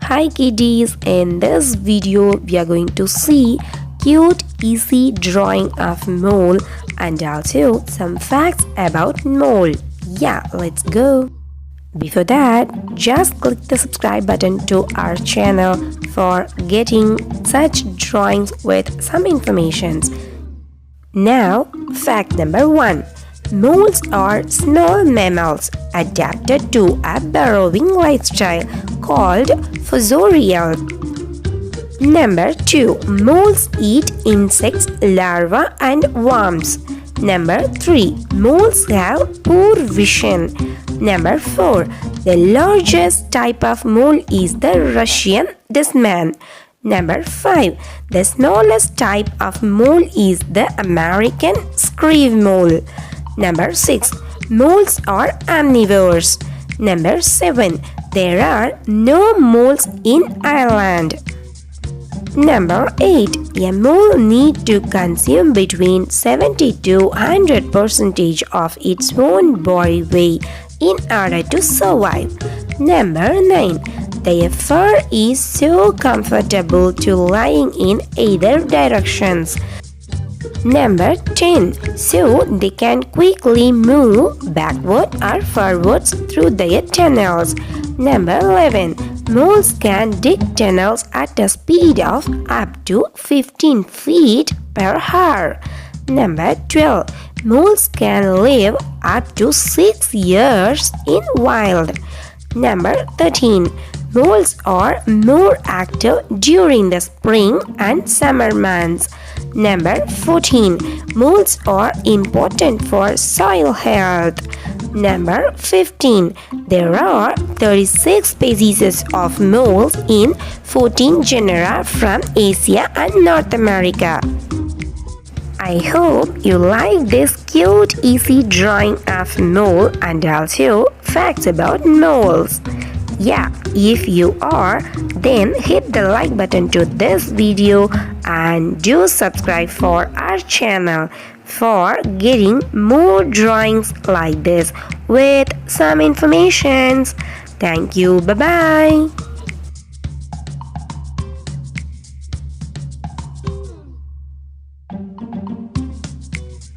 Hi kiddies, in this video we are going to see cute easy drawing of mole and also some facts about mole. Yeah, let's go. Before that, just click the subscribe button to our channel for getting such drawings with some informations. Now, fact number 1. Moles are small mammals adapted to a burrowing lifestyle called fossorial. Number 2. Moles eat insects, larvae and worms. Number 3. Moles have poor vision. Number 4. The largest type of mole is the Russian dustman. Number 5. The smallest type of mole is the American screw mole. Number 6. Moles are omnivores. Number 7. There are no moles in Ireland. Number 8. A mole needs to consume between 70 to 100% of its own body weight in order to survive. Number 9. Their fur is so comfortable to lying in either directions. Number 10. So they can quickly move backward or forwards through their tunnels. Number 11. Moles can dig tunnels at a speed of up to 15 feet per hour. Number 12. Moles can live up to 6 years in wild. Number 13. Moles are more active during the spring and summer months. Number 14. Moles are important for soil health. Number 15. There are 36 species of moles in 14 genera from Asia and North America. I hope you like this cute easy drawing of mole and also facts about moles. Yeah, if you are, then hit the like button to this video and do subscribe for our channel for getting more drawings like this with some informations. Thank you. Bye-bye.